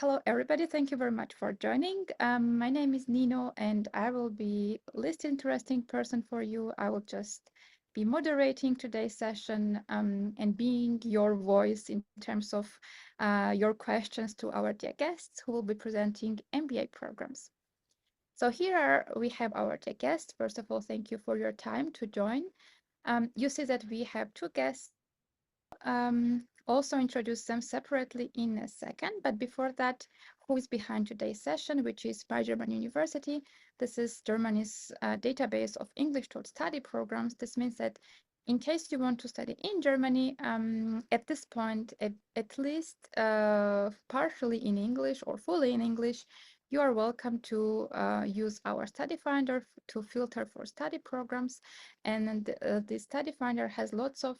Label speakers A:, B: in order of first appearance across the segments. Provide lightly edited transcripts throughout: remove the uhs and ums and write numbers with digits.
A: Hello, everybody. Thank you very much for joining. My name is Nino, and I will be least interesting person for you. I will just be moderating today's session and being your voice in terms of your questions to our dear guests who will be presenting MBA programs. So we have our dear guests. First of all, thank you for your time to join. You see that we have two guests. Also introduce them separately in a second, but before that, who is behind today's session, which is by German University. This is Germany's database of English taught study programs. This means that in case you want to study in Germany, at this point, at least partially in English or fully in English, you are welcome to use our study finder to filter for study programs. And the study finder has lots of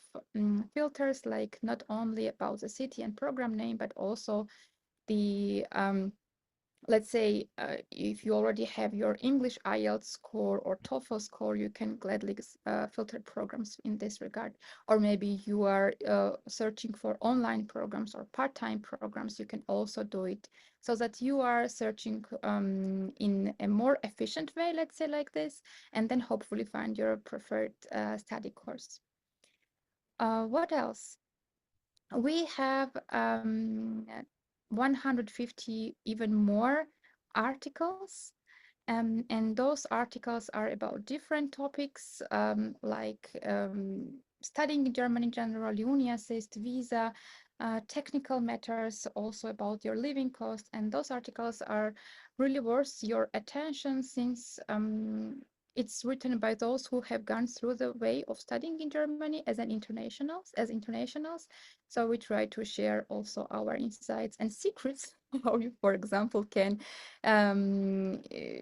A: filters, like not only about the city and program name, but also the let's say if you already have your English IELTS score or TOEFL score, you can gladly filter programs in this regard. Or maybe you are searching for online programs or part-time programs, you can also do it so that you are searching in a more efficient way, let's say like this, and then hopefully find your preferred study course. What else? We have 150 even more articles, and those articles are about different topics like studying in German in general, uni assist, visa, technical matters, also about your living cost. And those articles are really worth your attention since it's written by those who have gone through the way of studying in Germany as internationals. So we try to share also our insights and secrets how you, for example, can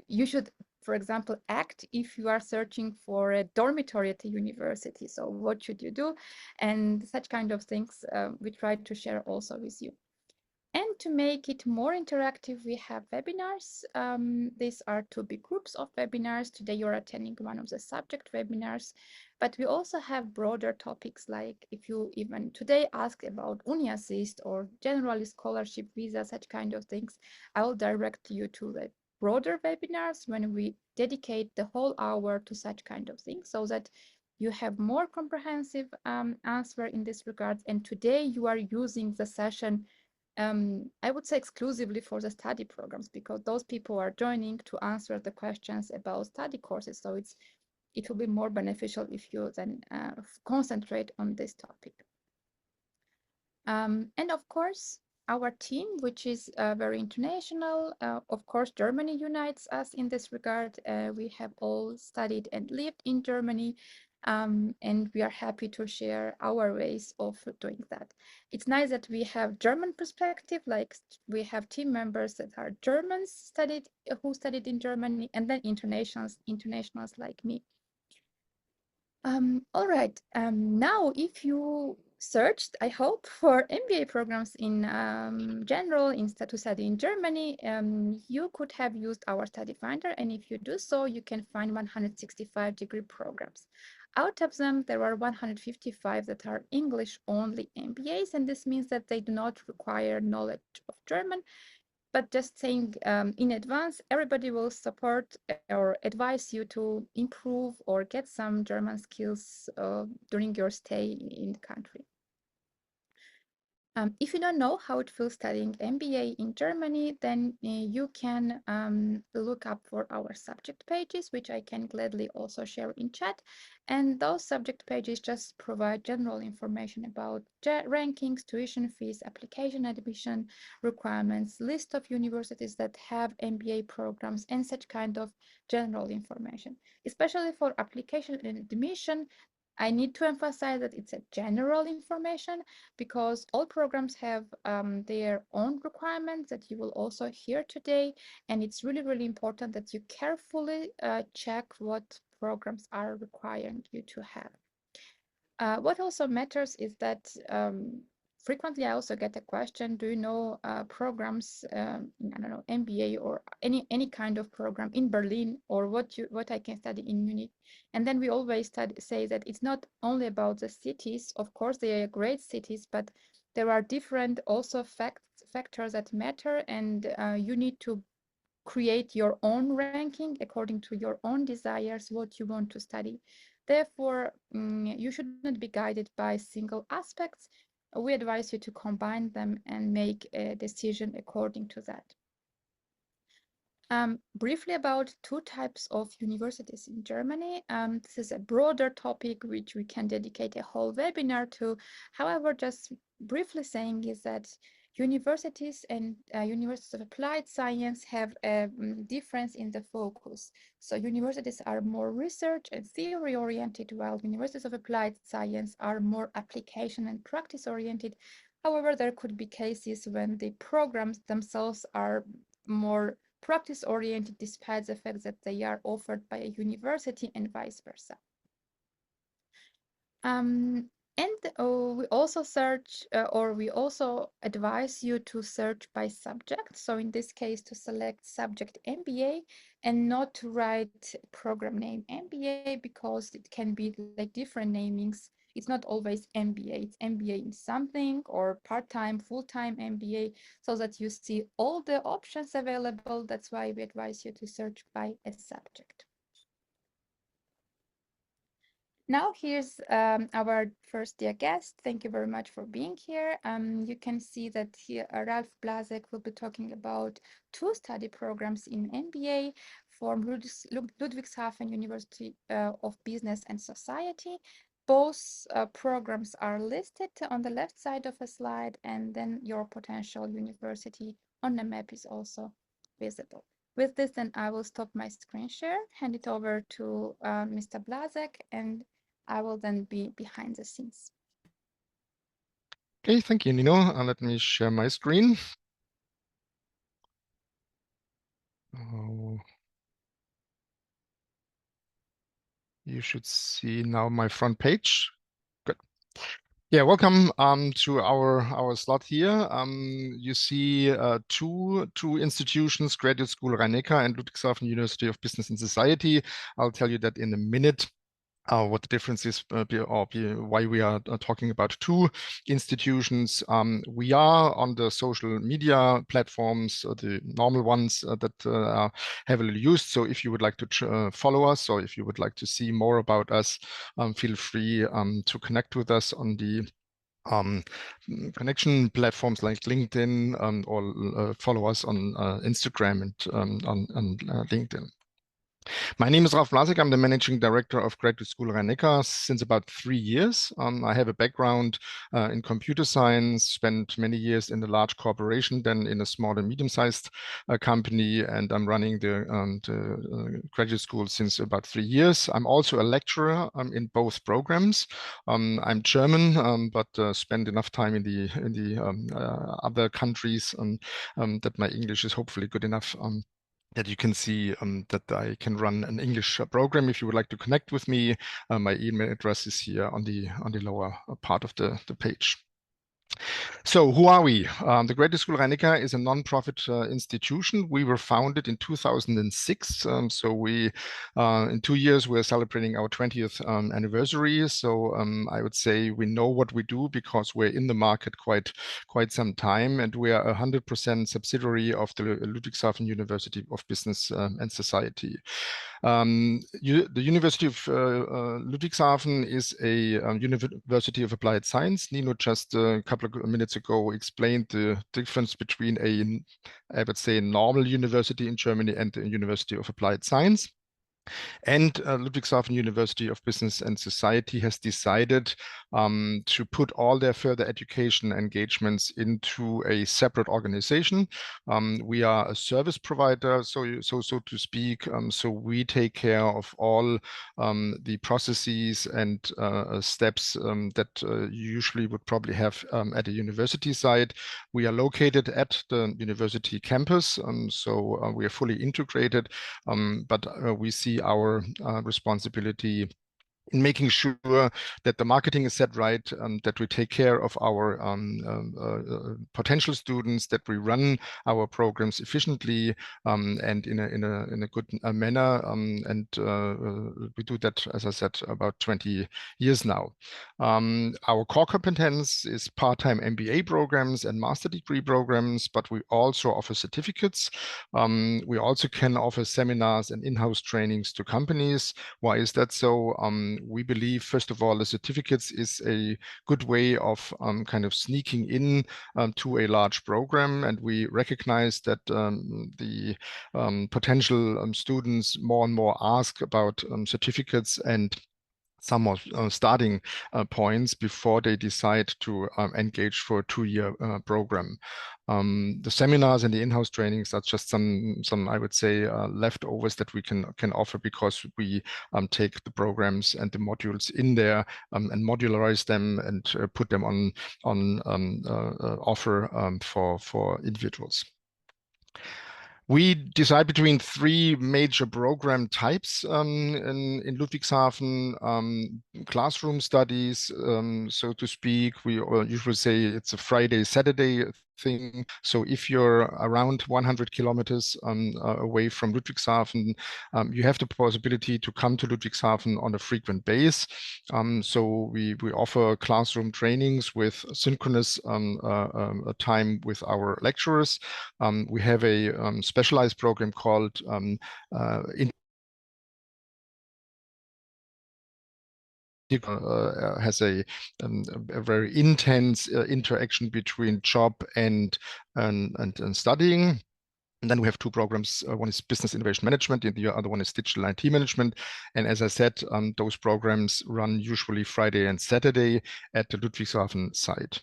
A: you should, for example, act if you are searching for a dormitory at the university. So what should you do? And such kind of things we try to share also with you. And to make it more interactive, we have webinars. These are two big groups of webinars. Today you're attending one of the subject webinars, but we also have broader topics, like if you even today ask about uni assist or generally scholarship, visa, such kind of things, I will direct you to the broader webinars when we dedicate the whole hour to such kind of things, so that you have more comprehensive answer in this regard. And today you are using the session I would say exclusively for the study programs, because those people are joining to answer the questions about study courses. So it will be more beneficial if you then concentrate on this topic. And of course, our team, which is very international, of course, Germany unites us in this regard. We have all studied and lived in Germany. And we are happy to share our ways of doing that. It's nice that we have German perspective, like we have team members that are Germans who studied in Germany, and then internationals like me. All right. Now, if you searched, I hope, for MBA programs in general to study in Germany, you could have used our study finder. And if you do so, you can find 165-degree programs. Out of them, there are 155 that are English-only MBAs, and this means that they do not require knowledge of German. But just saying in advance, everybody will support or advise you to improve or get some German skills during your stay in the country. If you don't know how it feels studying MBA in Germany, then you can look up for our subject pages, which I can gladly also share in chat. And those subject pages just provide general information about rankings, tuition fees, application admission requirements, list of universities that have MBA programs, and such kind of general information. Especially for application and admission, I need to emphasize that it's a general information, because all programs have their own requirements that you will also hear today. And it's really, really important that you carefully check what programs are requiring you to have. What also matters is that frequently I also get a question, do you know programs, I don't know, MBA or any kind of program in Berlin, or what I can study in Munich? And then we always say that it's not only about the cities. Of course, they are great cities, but there are different also factors that matter, and you need to create your own ranking according to your own desires, what you want to study. Therefore, you should not be guided by single aspects. We advise you to combine them and make a decision according to that. Briefly about two types of universities in Germany. This is a broader topic which we can dedicate a whole webinar to. However, just briefly saying is that universities and universities of applied science have a difference in the focus. So universities are more research and theory oriented, while universities of applied science are more application and practice oriented. However, there could be cases when the programs themselves are more practice-oriented despite the fact that they are offered by a university and vice versa. We also search or we also advise you to search by subject. So in this case, to select subject MBA and not to write program name MBA, because it can be like different namings. It's not always MBA, it's MBA in something or part-time, full-time MBA, so that you see all the options available. That's why we advise you to search by a subject. Now here's our first dear guest. Thank you very much for being here. You can see that here Ralph Blasek will be talking about two study programs in MBA from Ludwigshafen University of Business and Society. Both programs are listed on the left side of a slide, and then your potential university on the map is also visible. With this, then I will stop my screen share, hand it over to Mr. Blasek, and I will then be behind the scenes.
B: Okay, thank you, Nino. Let me share my screen. You should see now my front page. Good. Yeah, welcome to our slot here. You see two institutions, Graduate School Rhein-Neckar and Ludwigshafen University of Business and Society. I'll tell you that in a minute. What the difference is, why we are talking about two institutions. We are on the social media platforms, the normal ones that are heavily used. So if you would like to follow us, or if you would like to see more about us, feel free to connect with us on the connection platforms like LinkedIn, or follow us on Instagram and on LinkedIn. My name is Ralph Blasek. I'm the Managing Director of Graduate School Rhein-Neckar since about 3 years. I have a background in computer science, spent many years in a large corporation, then in a small and medium-sized company, and I'm running the graduate school since about 3 years. I'm also a lecturer in both programs. I'm German, but spend enough time in the other countries that my English is hopefully good enough that you can see that I can run an English program. If you would like to connect with me, my email address is here on the lower part of the page. So who are we? The Graduate School Rhein-Neckar is a non-profit institution. We were founded in 2006. So we, in 2 years, we're celebrating our 20th anniversary. So I would say we know what we do because we're in the market quite some time, and we are 100% subsidiary of the Ludwigshafen University of Business and Society. The University of Ludwigshafen is a University of Applied Science. Nino just a couple of minutes ago explained the difference between I would say, normal university in Germany and the University of Applied Science. And Ludwigshafen University of Business and Society has decided to put all their further education engagements into a separate organization. We are a service provider, so to speak. So we take care of all the processes and steps that you usually would probably have at a university site. We are located at the university campus, so we are fully integrated, but we see our responsibility in making sure that the marketing is set right, that we take care of our potential students, that we run our programs efficiently and in a good manner. We do that, as I said, about 20 years now. Our core competence is part-time MBA programs and master degree programs, but we also offer certificates. We also can offer seminars and in-house trainings to companies. Why is that so? We believe, first of all, the certificates is a good way of kind of sneaking in to a large program, and we recognize that the potential students more and more ask about certificates and some of starting points before they decide to engage for a 2-year program. The seminars and the in-house trainings are just some I would say leftovers that we can offer, because we take the programs and the modules in there and modularize them and put them on offer for individuals. We decide between 3 major program types in Ludwigshafen. Classroom studies, so to speak. We usually say it's a Friday, Saturday thing. So if you're around 100 kilometers away from Ludwigshafen, you have the possibility to come to Ludwigshafen on a frequent base. So we offer classroom trainings with synchronous time with our lecturers. We have a specialized program called has a very intense interaction between job and studying. And then we have 2 programs. One is Business Innovation Management, and the other one is Digital IT Management. And as I said, those programs run usually Friday and Saturday at the Ludwigshafen site.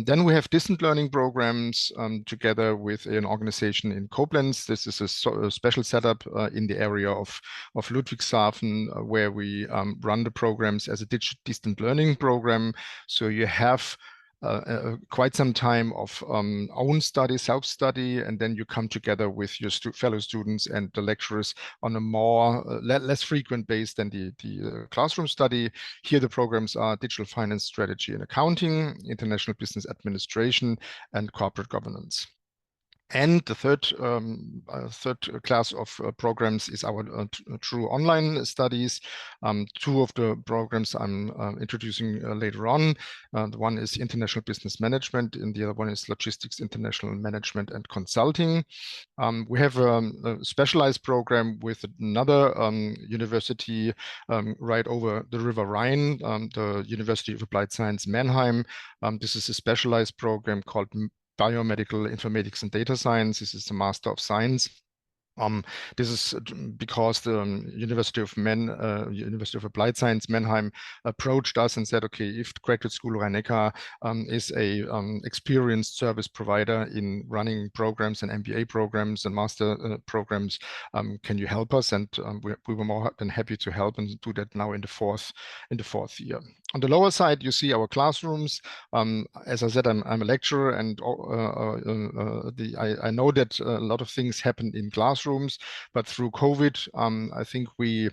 B: Then we have distant learning programs together with an organization in Koblenz. This is a special setup in the area of Ludwigshafen, where we run the programs as a distant learning program. So you have quite some time of own study, self-study, and then you come together with your fellow students and the lecturers on a more less frequent base than the classroom study. Here the programs are Digital Finance Strategy and Accounting, International Business Administration, and Corporate Governance. And the third class of programs is our true online studies. 2 of the programs I'm introducing later on. The one is International Business Management, and the other one is Logistics International Management and Consulting. We have a specialized program with another university right over the River Rhine, the University of Applied Science Mannheim. This is a specialized program called Biomedical Informatics and Data Science. This is the Master of Science. This is because the University of Applied Science Mannheim approached us and said, okay, if Graduate School Rhein-Neckar is a experienced service provider in running programs and MBA programs and master programs, can you help us? And we were more than happy to help and do that now in the fourth year. On the lower side, you see our classrooms. As I said, I'm a lecturer, and I know that a lot of things happen in classrooms, but through COVID, I think we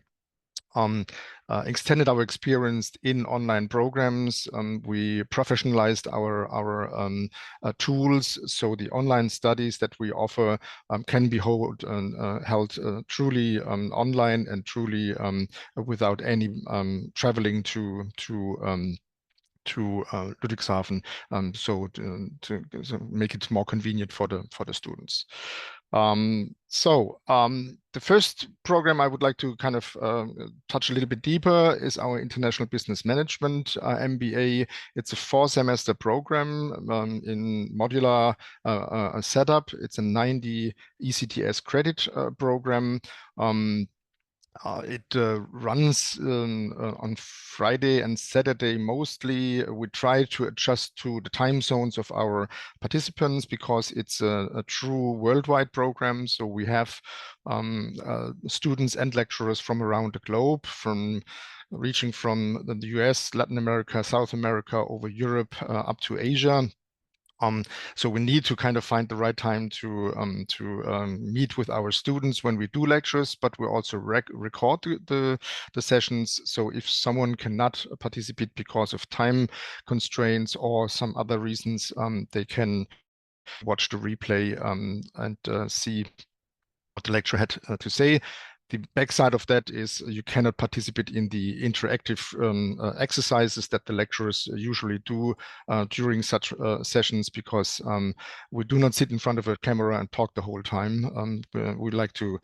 B: extended our experience in online programs. We professionalized our tools, so the online studies that we offer can be held truly online and truly without any traveling to Ludwigshafen, so to make it more convenient for the students. The first program I would like to kind of touch a little bit deeper is our International Business Management MBA. It's a 4-semester program in modular setup. It's a 90 ECTS credit program. It runs on Friday and Saturday mostly. We try to adjust to the time zones of our participants because it's a true worldwide program. So we have students and lecturers from around the globe, reaching from the US, Latin America, South America, over Europe, up to Asia. So we need to kind of find the right time to meet with our students when we do lectures, but we also record the sessions. So if someone cannot participate because of time constraints or some other reasons, they can watch the replay and see what the lecturer had to say. The backside of that is you cannot participate in the interactive exercises that the lecturers usually do during such sessions, because we do not sit in front of a camera and talk the whole time. We like to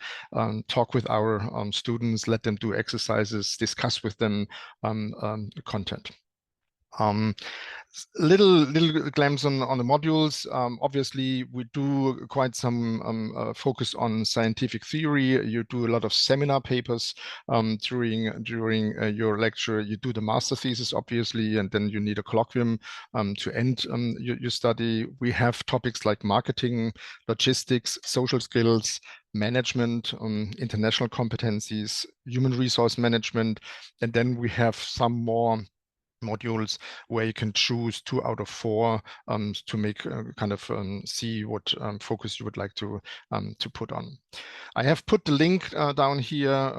B: talk with our students, let them do exercises, discuss with them content. Little glimpse on the modules. Obviously, we do quite some focus on scientific theory. You do a lot of seminar papers during your lecture. You do the master thesis, obviously, and then you need a colloquium to end your study. We have topics like marketing, logistics, social skills, management, international competencies, human resource management, and then we have some more modules where you can choose 2 out of 4 to make kind of see what focus you would like to put on. I have put the link down here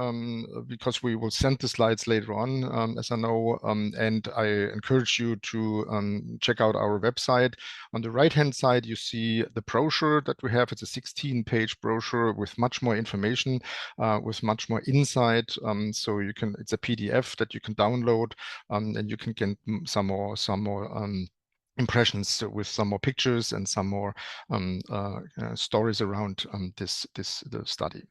B: because we will send the slides later on, as I know, and I encourage you to check out our website. On the right-hand side, you see the brochure that we have. It's a 16-page brochure with much more information, with much more insight. So you can, it's a PDF that you can download, and you can get some more impressions with some more pictures and some more stories around the study.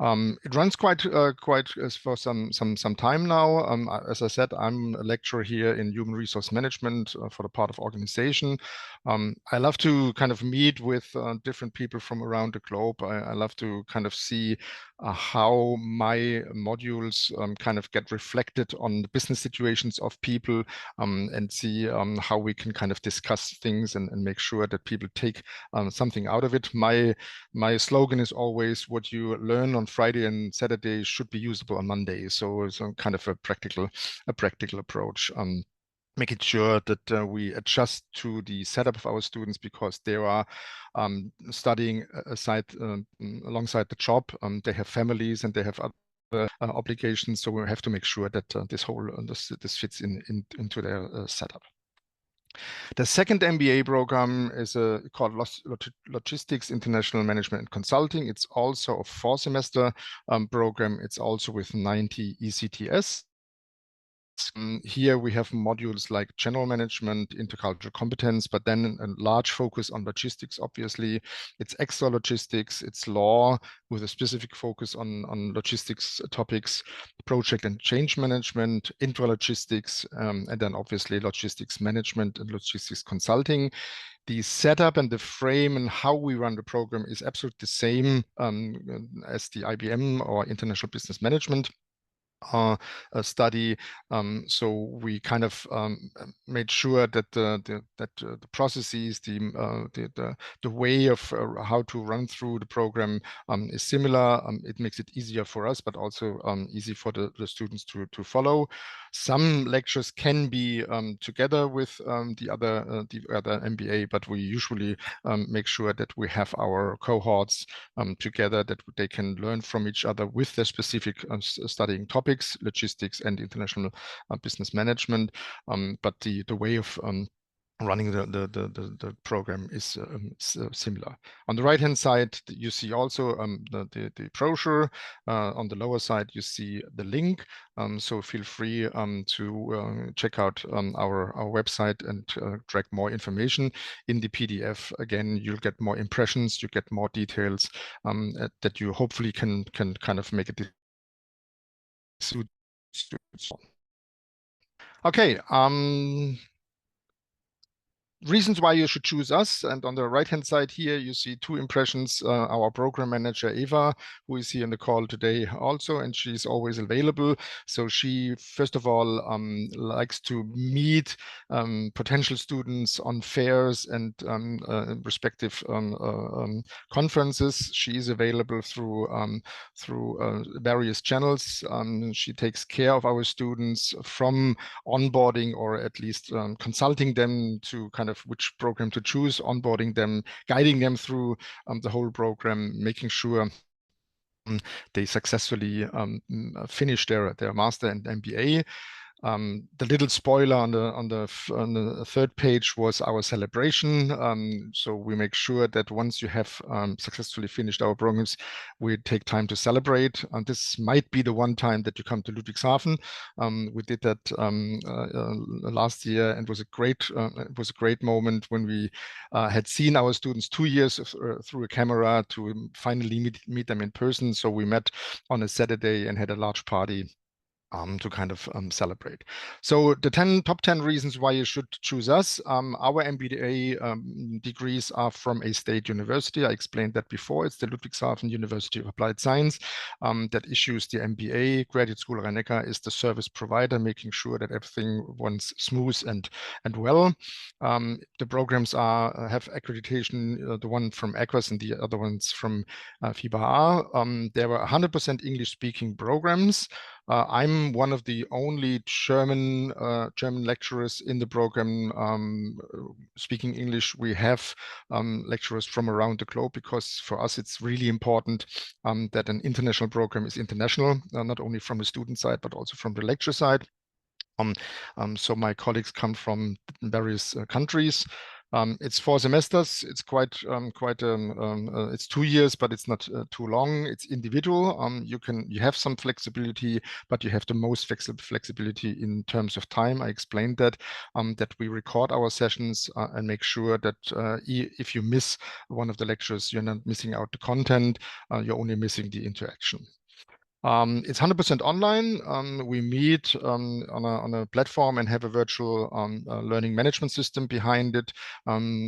B: It runs quite for some time now. As I said, I'm a lecturer here in human resource management for the part of organization. I love to kind of meet with different people from around the globe. I love to kind of see how my modules kind of get reflected on the business situations of people, and see how we can kind of discuss things and make sure that people take something out of it. My slogan is always, what you learn on Friday and Saturday should be usable on Monday. So it's kind of a practical approach. Making sure that we adjust to the setup of our students, because they are studying alongside the job. They have families and they have other obligations. So we have to make sure that this fits into their setup. The second MBA program is called Logistics, International Management and Consulting. It's also a 4-semester program. It's also with 90 ECTS. Here we have modules like general management, intercultural competence, but then a large focus on logistics, obviously. It's extra logistics, it's law with a specific focus on logistics topics, project and change management, intralogistics, and then obviously logistics management and logistics consulting. The setup and the frame and how we run the program is absolutely the same as the IBM or International Business Management study. So we kind of made sure that the processes, the way of how to run through the program is similar. It makes it easier for us, but also easy for the students to follow. Some lectures can be together with the other MBA, but we usually make sure that we have our cohorts together, that they can learn from each other with their specific studying topics, logistics and international business management. But the way of running the program is similar. On the right hand side, you see also the brochure. On the lower side, you see the link. So feel free to check out our website and track more information in the PDF. Again, you'll get more impressions, you get more details that you hopefully can kind of make it suit. Okay. Reasons why you should choose us. And on the right-hand side here, you see 2 impressions. Our program manager, Eva, who is here in the call today also, and she's always available. So she, first of all, likes to meet potential students on fairs and respective conferences. She is available through various channels. She takes care of our students from onboarding, or at least consulting them to kind kind of which program to choose, onboarding them, guiding them through the whole program, making sure they successfully finish their master and MBA. The little spoiler on the third page was our celebration. So we make sure that once you have successfully finished our programs, we take time to celebrate. And this might be the one time that you come to Ludwigshafen. We did that last year, and it was a great moment when we had seen our students 2 years through a camera to finally meet them in person. So we met on a Saturday and had a large party to kind of celebrate. So the top 10 reasons why you should choose us. Our MBA degrees are from a state university. I explained that before. It's the Ludwigshafen University of Applied Science that issues the MBA. Graduate School Rhein-Neckar is the service provider, making sure that everything runs smooth and well. The programs have accreditation, the one from EQUAS and the other ones from FIBA. There were 100% English-speaking programs. I'm one of the only German lecturers in the program speaking English. We have lecturers from around the globe because for us it's really important that an international program is international, not only from the student side but also from the lecture side. So my colleagues come from various countries. It's 4 semesters. It's it's 2 years, but it's not too long. It's individual. You have some flexibility, but you have the most flexibility in terms of time. I explained that we record our sessions and make sure that if you miss one of the lectures, you're not missing out the content. You're only missing the interaction. It's 100% online. We meet on a platform and have a virtual learning management system behind it.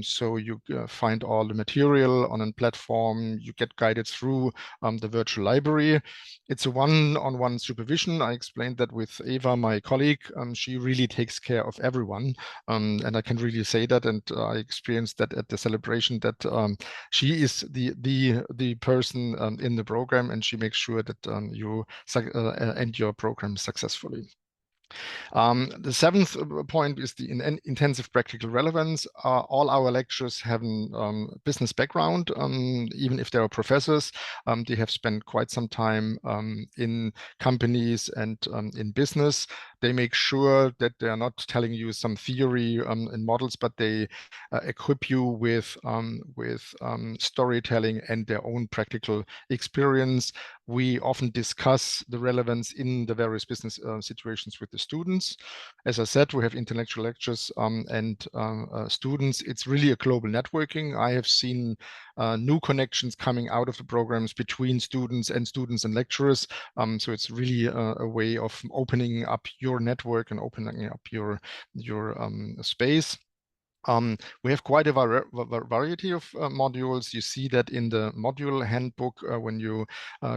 B: So you find all the material on a platform. You get guided through the virtual library. It's a one-on-one supervision. I explained that with Eva, my colleague. She really takes care of everyone. And I can really say that. And I experienced that at the celebration that she is the person in the program, and she makes sure that you end your program successfully. The 7th point is the intensive practical relevance. All our lecturers have a business background. Even if they are professors, they have spent quite some time in companies and in business. They make sure that they are not telling you some theory and models, but they equip you with storytelling and their own practical experience. We often discuss the relevance in the various business situations with the students. As I said, we have intellectual lectures and students. It's really a global networking. I have seen new connections coming out of the programs between students and lecturers. So it's really a way of opening up your network and opening up your space. We have quite a variety of modules. You see that in the module handbook when you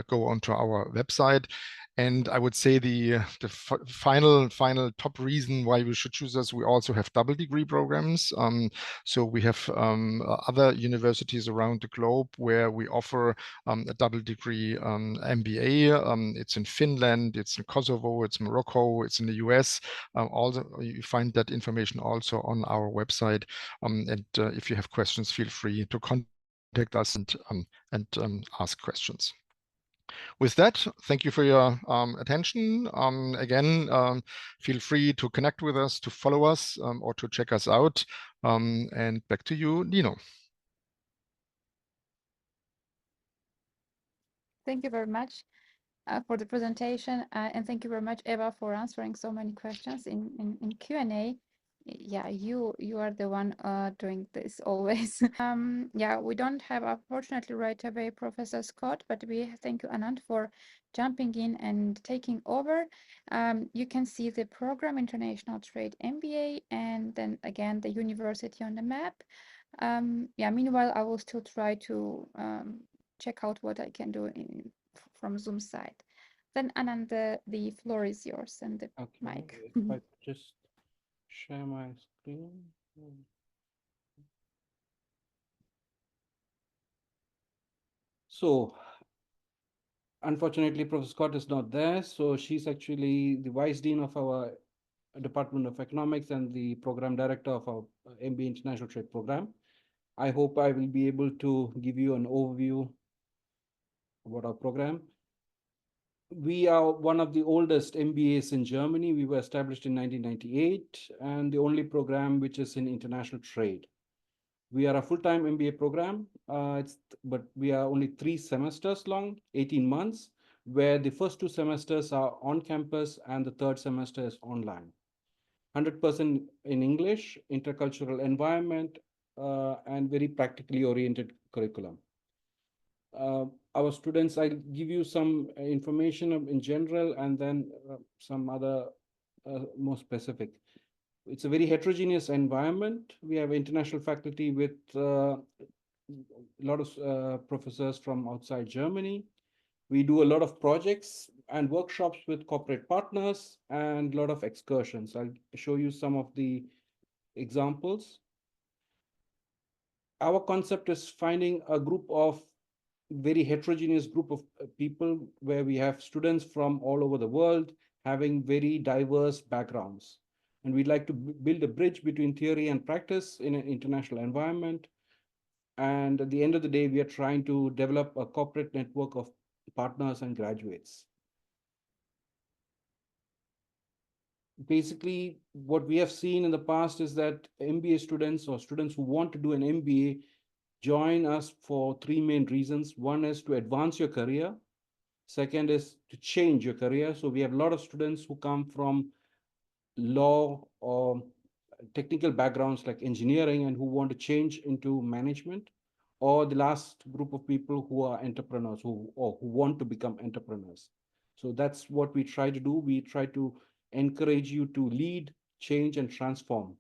B: go onto our website. And I would say the final top reason why we should choose us, we also have double degree programs. So we have other universities around the globe where we offer a double degree MBA. It's in Finland, it's in Kosovo, it's Morocco, it's in the US. You find that information also on our website. And if you have questions, feel free to contact us and ask questions. With that, thank you for your attention. Again, feel free to connect with us, to follow us, or to check us out. And back to you, Nino.
A: Thank you very much for the presentation, and thank you very much, Eva, for answering so many questions in Q&A. Yeah, you are the one doing this always. Yeah, we don't have, unfortunately, right away Professor Scott, but we thank you, Anand, for jumping in and taking over. You can see the program International Trade MBA, and then again the university on the map. Yeah, meanwhile, I will still try to check out what I can do from Zoom side. Then Anand, the floor is yours and the mic.
C: If I just share my screen. So, unfortunately, Professor Scott is not there. So she's actually the Vice Dean of our Department of Economics and the program director of our MBA International Trade program. I hope I will be able to give you an overview about our program. We are one of the oldest MBAs in Germany. We were established in 1998 and the only program which is in international trade. We are a full-time MBA program, but we are only 3 semesters long, 18 months, where the first 2 semesters are on campus and the third semester is online. 100% in English, intercultural environment, and very practically oriented curriculum. Our students, I'll give you some information in general and then some other more specific. It's a very heterogeneous environment. We have international faculty with a lot of professors from outside Germany. We do a lot of projects and workshops with corporate partners and a lot of excursions. I'll show you some of the examples. Our concept is finding a group of very heterogeneous group of people where we have students from all over the world having very diverse backgrounds. And we'd like to build a bridge between theory and practice in an international environment. And at the end of the day, we are trying to develop a corporate network of partners and graduates. Basically, what we have seen in the past is that MBA students or students who want to do an MBA join us for 3 main reasons. One is to advance your career. Second is to change your career. So we have a lot of students who come from law or technical backgrounds like engineering and who want to change into management, or the last group of people who are entrepreneurs who want to become entrepreneurs. So that's what we try to do. We try to encourage you to lead, change, and transform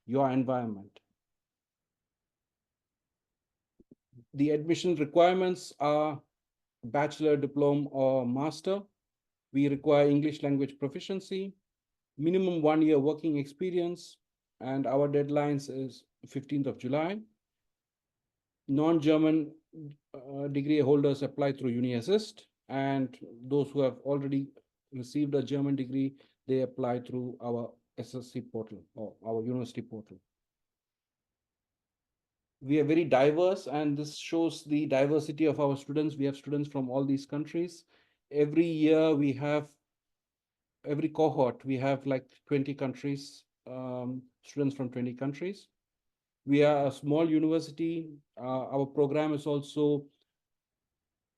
C: your environment. The admission requirements are bachelor, diploma, or master. We require English language proficiency, minimum 1 year working experience, and our deadlines is 15th of July. Non-German degree holders apply through UniAssist, and those who have already received a German degree, they apply through our SSC portal or our university portal. We are very diverse, and this shows the diversity of our students. We have students from all these countries. Every year we have, every cohort, we have like 20 countries, students from 20 countries. We are a small university. Our program is also,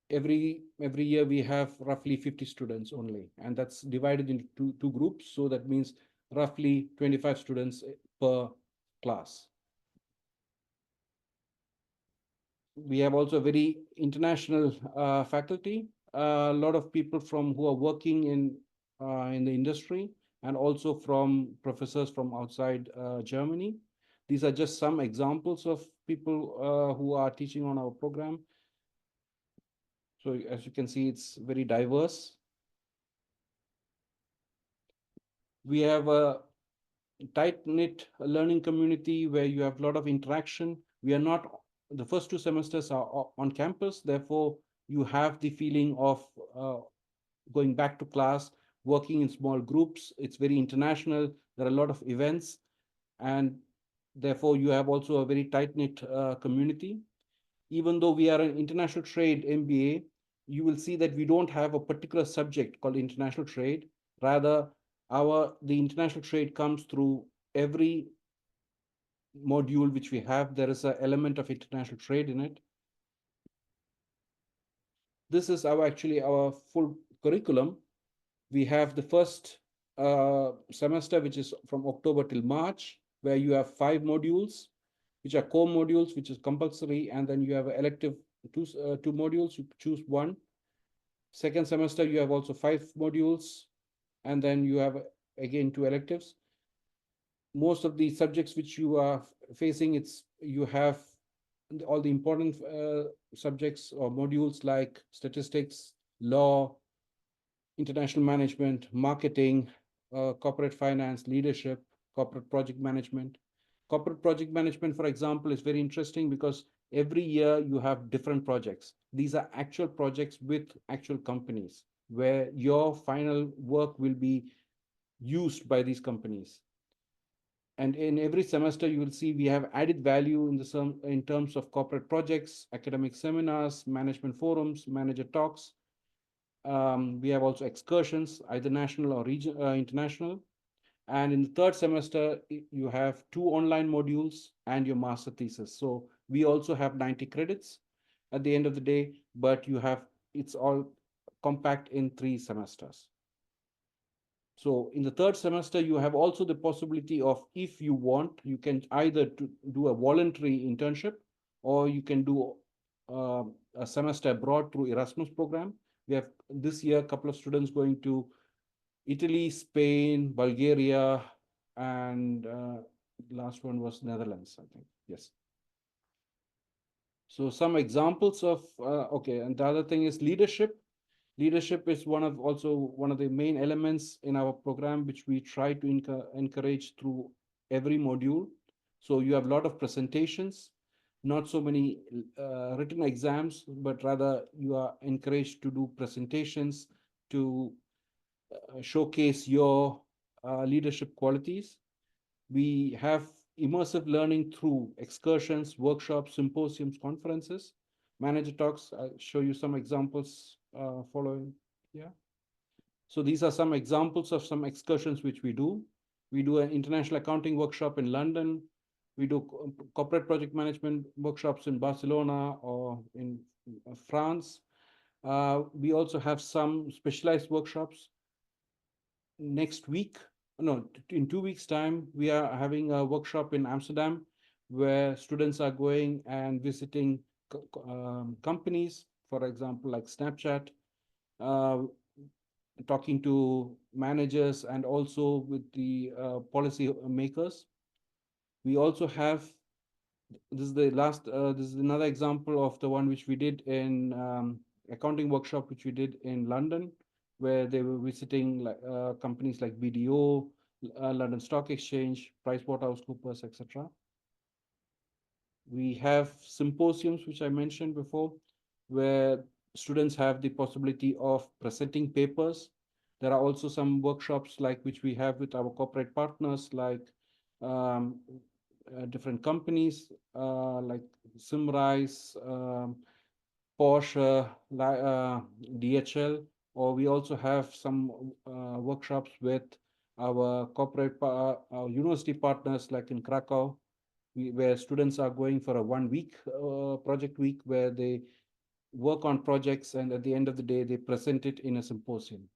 C: every year we have roughly 50 students only, and that's divided into two groups. So that means roughly 25 students per class. We have also very international faculty, a lot of people from who are working in the industry, and also from professors from outside Germany. These are just some examples of people who are teaching on our program. So as you can see, it's very diverse. We have a tight-knit learning community where you have a lot of interaction. We are not, the first 2 semesters are on campus, therefore you have the feeling of going back to class, working in small groups. It's very international. There are a lot of events, and therefore you have also a very tight-knit community. Even though we are an international trade MBA, you will see that we don't have a particular subject called international trade. Rather, the international trade comes through every module which we have. There is an element of international trade in it. This is actually our full curriculum. We have the first semester, which is from October till March, where you have 5 modules, which are core modules, which is compulsory, and then you have elective 2 modules, you choose one. Second semester, you have also 5 modules, and then you have again 2 electives. Most of the subjects which you are facing, you have all the important subjects or modules like statistics, law, international management, marketing, corporate finance, leadership, corporate project management. Corporate project management, for example, is very interesting because every year you have different projects. These are actual projects with actual companies where your final work will be used by these companies. And in every semester, you will see we have added value in terms of corporate projects, academic seminars, management forums, manager talks. We have also excursions, either national or international. And in the third semester, you have 2 online modules and your master thesis. So we also have 90 credits at the end of the day, but it's all compact in 3 semesters. So in the third semester, you have also the possibility of, if you want, you can either do a voluntary internship, or you can do a semester abroad through Erasmus program. We have this year a couple of students going to Italy, Spain, Bulgaria, and last one was Netherlands, I think. Yes. So some examples of, okay, and the other thing is leadership. Leadership is also one of the main elements in our program, which we try to encourage through every module. So you have a lot of presentations, not so many written exams, but rather you are encouraged to do presentations to showcase your leadership qualities. We have immersive learning through excursions, workshops, symposiums, conferences, manager talks. I'll show you some examples following here. So these are some examples of some excursions which we do. We do an international accounting workshop in London. We do corporate project management workshops in Barcelona or in France. We also have some specialized workshops. Next week, no, in 2 weeks' time, we are having a workshop in Amsterdam where students are going and visiting companies, for example, like Snapchat, talking to managers and also with the policy makers. We also have, this is another example of the one which we did in accounting workshop, which we did in London, where they were visiting companies like BDO, London Stock Exchange, PricewaterhouseCoopers, etc. We have symposiums, which I mentioned before, where students have the possibility of presenting papers. There are also some workshops like which we have with our corporate partners, like different companies like Simrise, Porsche, DHL, or we also have some workshops with our our university partners like in Krakow, where students are going for a 1-week project week where they work on projects, and at the end of the day, they present it in a symposium.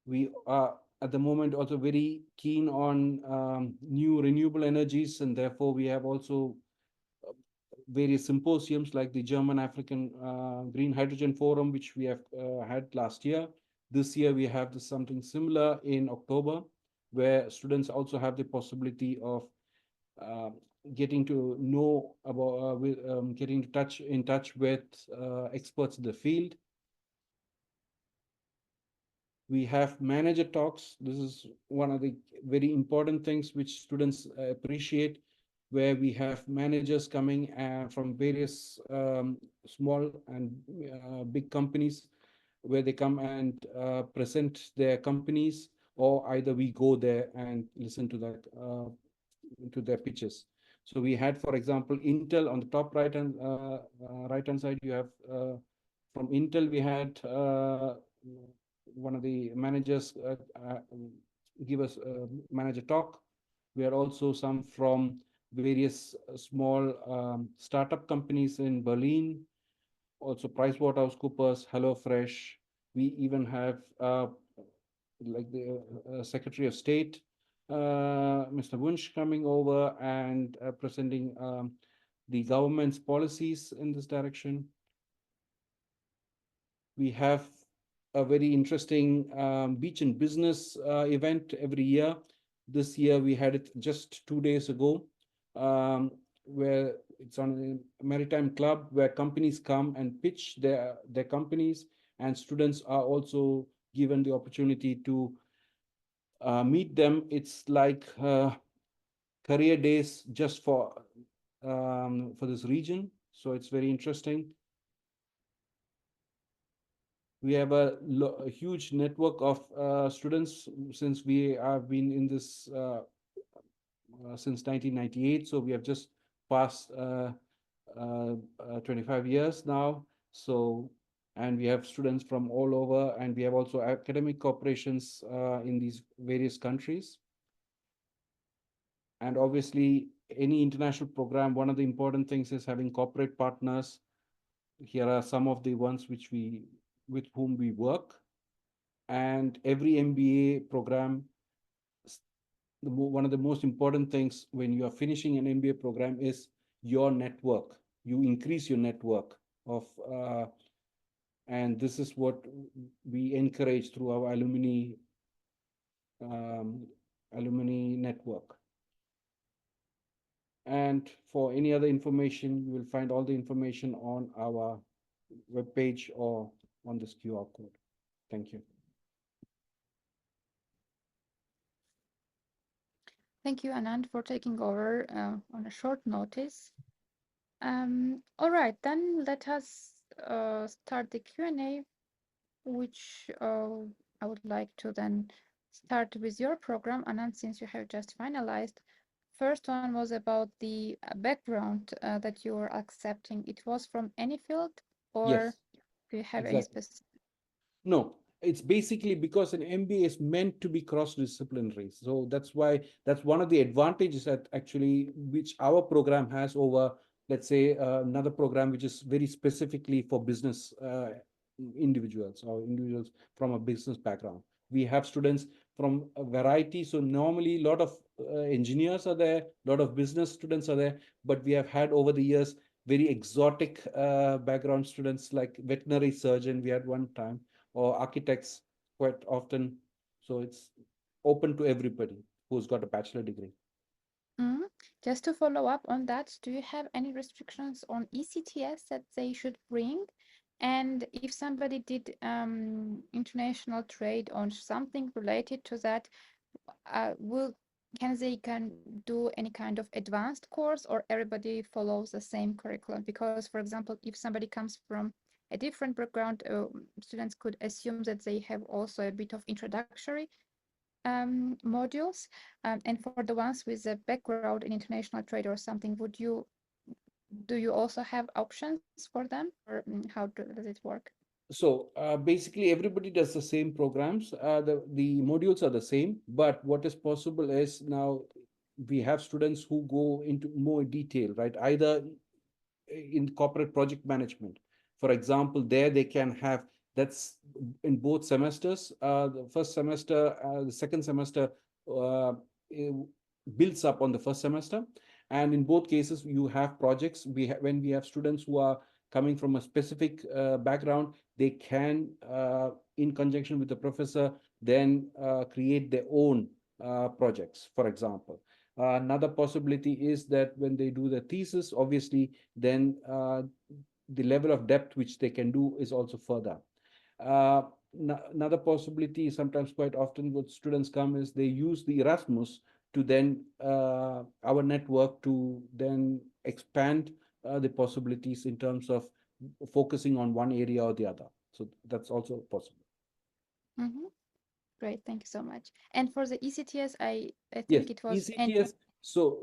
C: We are at the moment also very keen on new renewable energies, and therefore we have also various symposiums like the German African Green Hydrogen Forum, which we have had last year. This year we have something similar in October, where students also have the possibility of getting to know about, getting in touch with experts in the field. We have manager talks. This is one of the very important things which students appreciate, where we have managers coming from various small and big companies, where they come and present their companies, or either we go there and listen to that to their pitches. So we had, for example, Intel on the top right hand side. You have from Intel, we had one of the managers give us a manager talk. We had also some from various small startup companies in Berlin, also PricewaterhouseCoopers, HelloFresh. We even have like the Secretary of State, Mr. Wunsch, coming over and presenting the government's policies in this direction. We have a very interesting beach and business event every year. This year we had it just 2 days ago, where it's on a maritime club where companies come and pitch their companies, and students are also given the opportunity to meet them. It's like career days just for this region. So it's very interesting. We have a huge network of students since we have been in this since 1998. So we have just passed 25 years now. So, and we have students from all over, and we have also academic corporations in these various countries. And obviously, any international program, one of the important things is having corporate partners. Here are some of the ones with whom we work. And every MBA program, one of the most important things when you are finishing an MBA program is your network. You increase your network of, and this is what we encourage through our um, alumni network. And for any other information, you will find all the information on our webpage or on this QR code. Thank you.
A: Thank you, Anand, for taking over on a short notice. All right, then let us start the Q&A, which I would like to then start with your program, Anand, since you have just finalized. First one was about the background that you were accepting. It was from any field, or
C: Yes,
A: do you have any
C: exactly.
A: specific?
C: No, it's basically because an MBA is meant to be cross-disciplinary. So that's why that's one of the advantages that actually which our program has over, let's say, another program which is very specifically for business individuals or individuals from a business background. We have students from a variety. So normally a lot of engineers are there, a lot of business students are there, but we have had over the years very exotic background students like veterinary surgeon. We had one time or architects quite often. So it's open to everybody who's got a bachelor degree.
A: Mhm. Just to follow up on that, do you have any restrictions on ECTS that they should bring? And if somebody did international trade on something related to that, will can do any kind of advanced course, or everybody follows the same curriculum? Because, for example, if somebody comes from a different background, students could assume that they have also a bit of introductory modules. And for the ones with a background in international trade or something, do you also have options for them, or how does it work?
C: So basically, everybody does the same programs. The modules are the same, but what is possible is now we have students who go into more detail, right? Either in corporate project management, for example, there they can have that's in both semesters. The first semester, the second semester builds up on the first semester, and in both cases, you have projects. When we have students who are coming from a specific background, they can, in conjunction with the professor, then create their own projects, for example. Another possibility is that when they do the thesis, obviously, then the level of depth which they can do is also further. Uh, Another possibility, sometimes quite often, what students come is they use the Erasmus to then our network to then expand the possibilities in terms of focusing on one area or the other. So that's also possible.
A: Mm-hmm. Great, thank you so much. And for the ECTS, I
C: Yes,
A: think it was any.
C: ECTS. So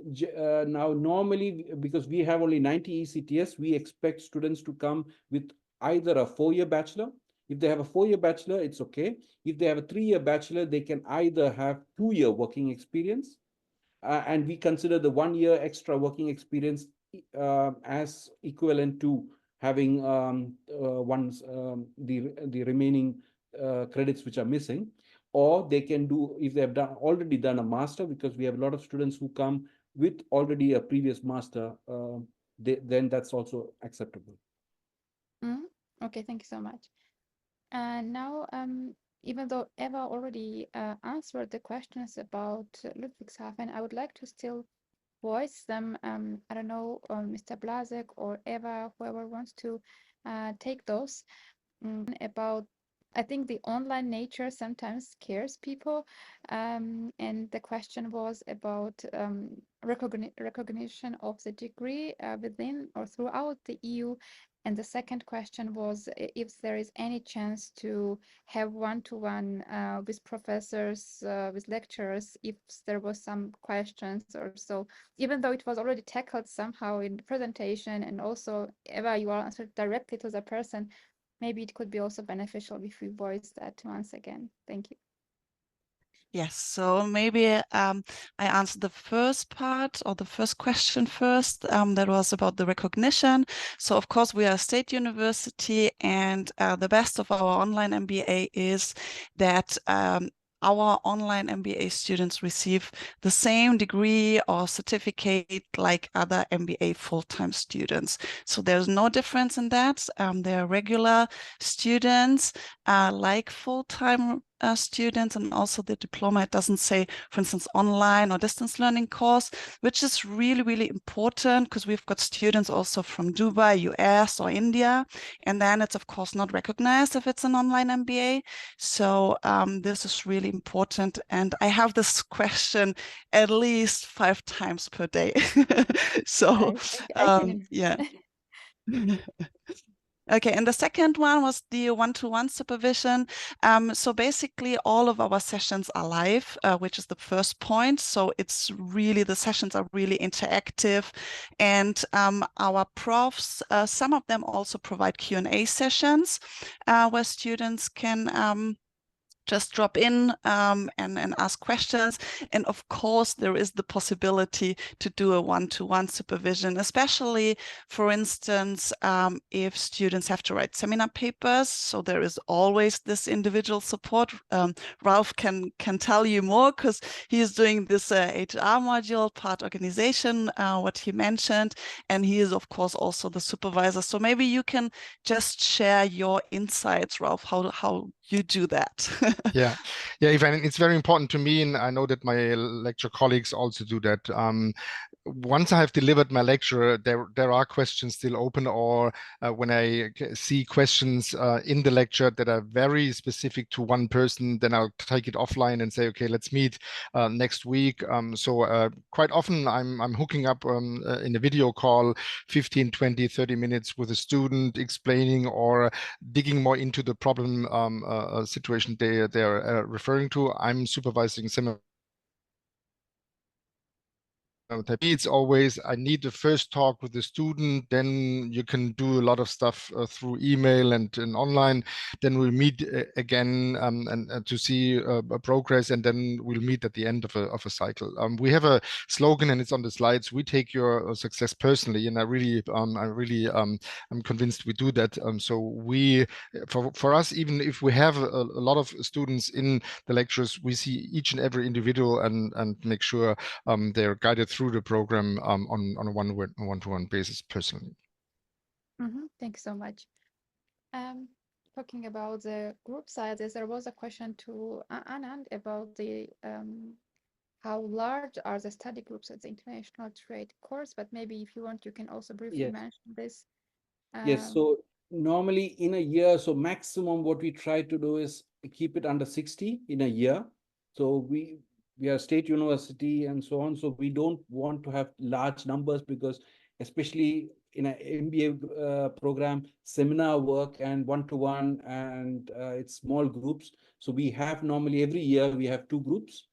C: now normally, because we have only 90 ECTS, we expect students to come with either a 4-year bachelor. If they have a 4-year bachelor, it's okay. If they have a 3-year bachelor, they can either have 2-year working experience, and we consider the 1 year extra working experience as equivalent to having the remaining credits which are missing. Or they can do, if they have already done a master, because we have a lot of students who come with already a previous master, then that's also acceptable.
A: Mhm. Okay, thank you so much. And now, even though Eva already answered the questions about Ludwigshafen, I would like to still voice them. I don't know, Mr. Blazek or Eva, whoever wants to take those. About, I think the online nature sometimes scares people. And the question was about recognition of the degree within or throughout the EU. And the second question was if there is any chance to have one-to-one with professors, with lecturers, if there was some questions or so, even though it was already tackled somehow in the presentation, and also Eva, you answered directly to the person, maybe it could be also beneficial if we voice that once again. Thank you.
D: Yes, so maybe I answered the first part or the first question first. That was about the recognition. So of course we are a state university, and the best of our online MBA is that our online MBA students receive the same degree or certificate like other MBA full-time students. So there's no difference in that. They're regular students like full-time students, and also the diploma, it doesn't say, for instance, online or distance learning course, which is really, really important because we've got students also from Dubai, US or India, and then it's of course not recognized if it's an online MBA. So this is really important, and I have this question at least 5 times per day. So
A: I can
D: yeah. Okay, and the second one was the one-to-one supervision. So basically all of our sessions are live, which is the first point. So it's really, the sessions are really interactive, and our profs, some of them also provide Q&A sessions where students can just drop in and ask questions. And of course, there is the possibility to do a one-to-one supervision, especially, for instance, if students have to write seminar papers. So there is always this individual support. Ralph can tell you more because he is doing this HR module, part organization, what he mentioned. And he is, of course, also the supervisor. So maybe you can just share your insights, Ralph, how you do that.
B: Yeah, Ivan, it's very important to me, and I know that my lecture colleagues also do that. Once I have delivered my lecture, there are questions still open, or when I see questions in the lecture that are very specific to one person, then I'll take it offline and say, okay, let's meet next week. So quite often I'm hooking up in a video call 15, 20, 30 minutes with a student, explaining or digging more into the problem situation they're referring to. I'm supervising seminar. It's always, I need the first talk with the student, then you can do a lot of stuff through email and online. Then we'll meet again and to see progress, and then we'll meet at the end of a cycle. We have a slogan, and it's on the slides: we take your success personally, and I'm convinced we do that. So we, for us, even if we have a lot of students in the lectures, we see each and every individual and make sure they're guided through the program on a one-to-one basis personally.
A: Thanks so much. Talking about the group sizes, there was a question to Anand about the how large are the study groups at the international trade course, but maybe if you want, you can also briefly mention this.
C: Yes, so normally in a year, so maximum what we try to do is keep it under 60 in a year. So we are a state university and so on, so we don't want to have large numbers, because especially in an MBA program, seminar work and one-to-one, and it's small groups. So we have normally every year we have 2 groups.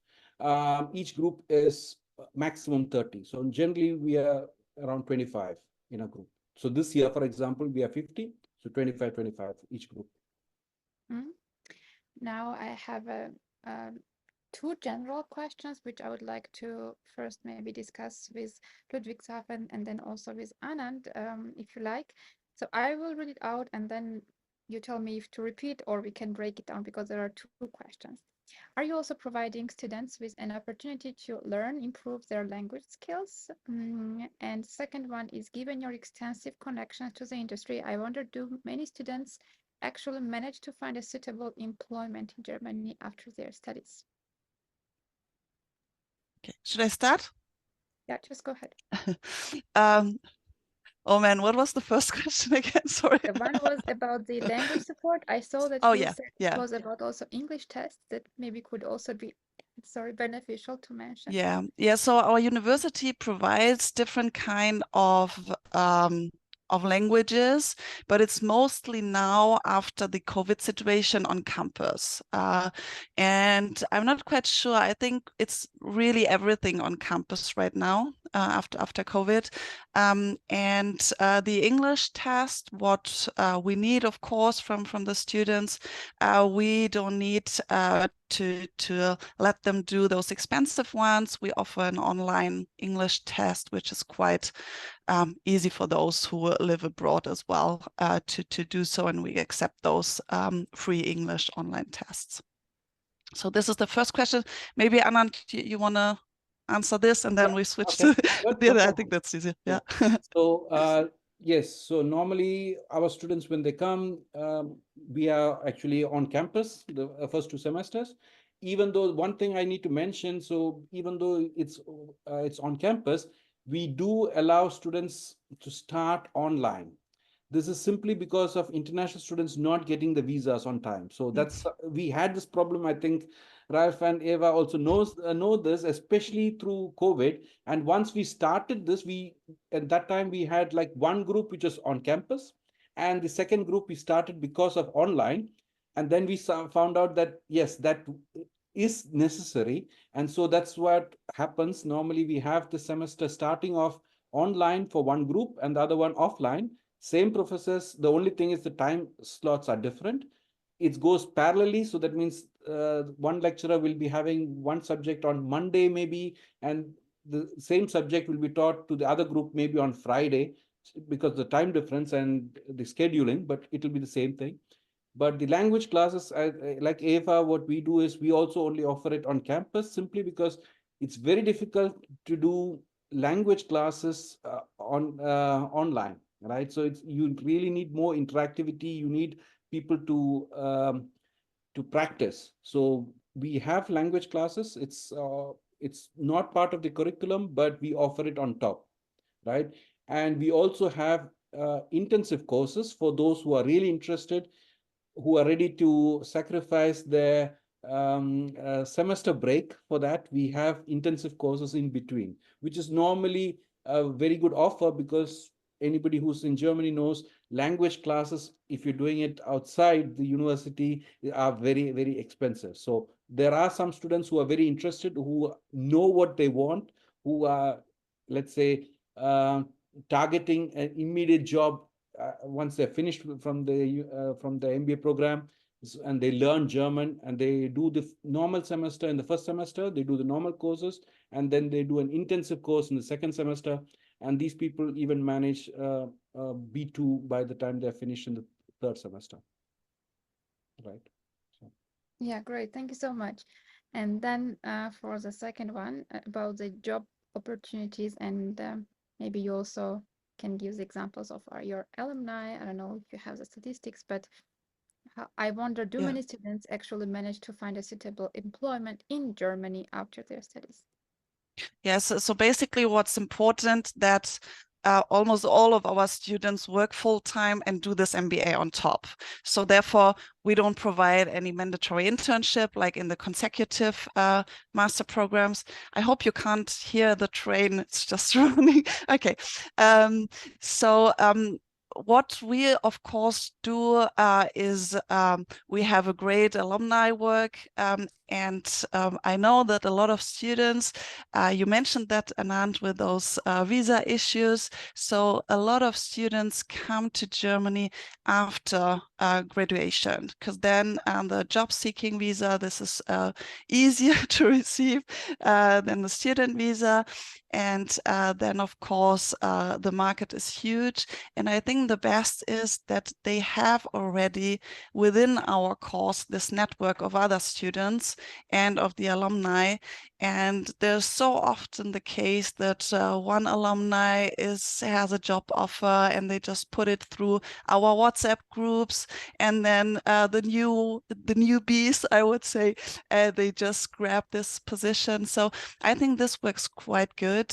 C: Each group is maximum 30. So generally we are around 25 in a group. So this year, for example, we are 50, so 25 each group.
A: Now I have two general questions, which I would like to first maybe discuss with Ludwigshafen and then also with Anand, if you like. So I will read it out, and then you tell me if to repeat, or we can break it down, because there are 2 questions. Are you also providing students with an opportunity to learn, improve their language skills? And second one is, given your extensive connections to the industry, I wonder, do many students actually manage to find a suitable employment in Germany after their studies?
D: Okay, should I start?
A: Yeah, just go ahead.
D: Oh man, what was the first question again? Sorry.
A: The one was about the language support. I saw that you said it was about also English tests that maybe could also be, beneficial to mention.
D: Yeah. So our university provides different kind of of languages, but it's mostly now after the COVID situation on campus. And I'm not quite sure. I think it's really everything on campus right now after COVID. And the English test, what we need, of course, from the students, we don't need to let them do those expensive ones. We offer an online English test, which is quite easy for those who live abroad as well to do so, and we accept those free English online tests. So this is the first question. Maybe Anand, you want to answer this, and then we switch to the other. I think that's easy. Yeah.
C: So yes, so normally our students, when they come, we are actually on campus the first 2 semesters. Even though one thing I need to mention, so even though it's on campus, we do allow students to start online. This is simply because of international students not getting the visas on time. So that's we had this problem. I think Ralph and Eva also know this, especially through COVID. And once we started this, at that time we had like one group which was on campus, and the second group we started because of online. And then we found out that yes, that is necessary. And so that's what happens. Normally we have the semester starting off online for one group and the other one offline. Same professors, the only thing is the time slots are different. It goes parallelly, so that means one lecturer will be having one subject on Monday maybe, and the same subject will be taught to the other group maybe on Friday, because the time difference and the scheduling, but it will be the same thing. But the language classes, like Eva, what we do is we also only offer it on campus, simply because it's very difficult to do language classes online. Right, so you really need more interactivity. You need people to practice. So we have language classes. It's not part of the curriculum, but we offer it on top, right? And we also have intensive courses for those who are really interested, who are ready to sacrifice their semester break. For that, we have intensive courses in between, which is normally a very good offer, because anybody who's in Germany knows language classes, if you're doing it outside the university, are very, very expensive. So there are some students who are very interested, who know what they want, who are, let's say, targeting an immediate job once they're finished from the MBA program, and they learn German, and they do the normal semester in the first semester, they do the normal courses, and then they do an intensive course in the second semester. And these people even manage B2 by the time they're finished in the third semester. Right. So.
A: Yeah, great. Thank you so much. And then for the second one about the job opportunities, and maybe you also can give the examples of your alumni. I don't know if you have the statistics, but I wonder, do many students actually manage to find a suitable employment in Germany after their studies?
D: Yes, so basically what's important that almost all of our students work full-time and do this MBA on top. So therefore, we don't provide any mandatory internship like in the consecutive master programs. I hope you can't hear the train. It's just running. Okay. What we, of course, do is we have a great alumni work. And I know that a lot of students, you mentioned that, Anand, with those visa issues. So a lot of students come to Germany after graduation, because then the job-seeking visa, this is easier to receive than the student visa. And then, of course, the market is huge. And I think the best is that they have already within our course this network of other students and of the alumni. And there's so often the case that one alumni has a job offer, and they just put it through our WhatsApp groups, and then the newbies, I would say, they just grab this position. So I think this works quite good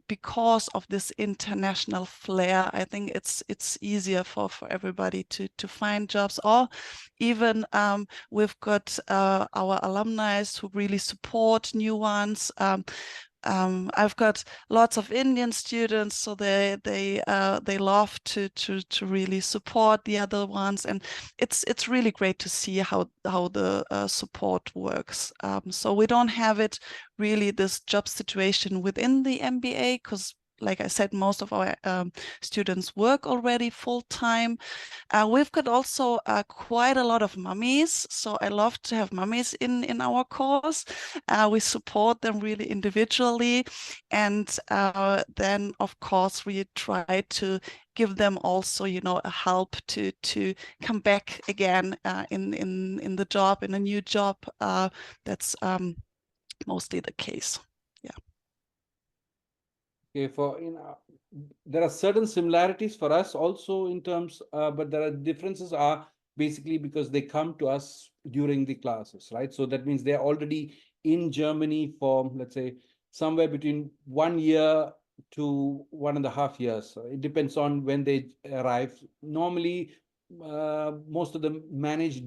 D: because of this international flair. I think it's easier for everybody to find jobs. Or even we've got our alumni who really support new ones. I've got lots of Indian students, so they love to really support the other ones, and it's really great to see how the support works. So we don't have it really this job situation within the MBA, because like I said, most of our students work already full-time. We've got also quite a lot of mummies, so I love to have mummies in our course. We support them really individually, and then of course we try to give them also, you know, a help to come back again in the job, in a new job. That's mostly the case. Yeah.
C: Okay, there are certain similarities for us also in terms, but there are differences are basically because they come to us during the classes, right? So that means they're already in Germany for, let's say, somewhere between 1 year to 1.5 years. So it depends on when they arrive. Normally, most of them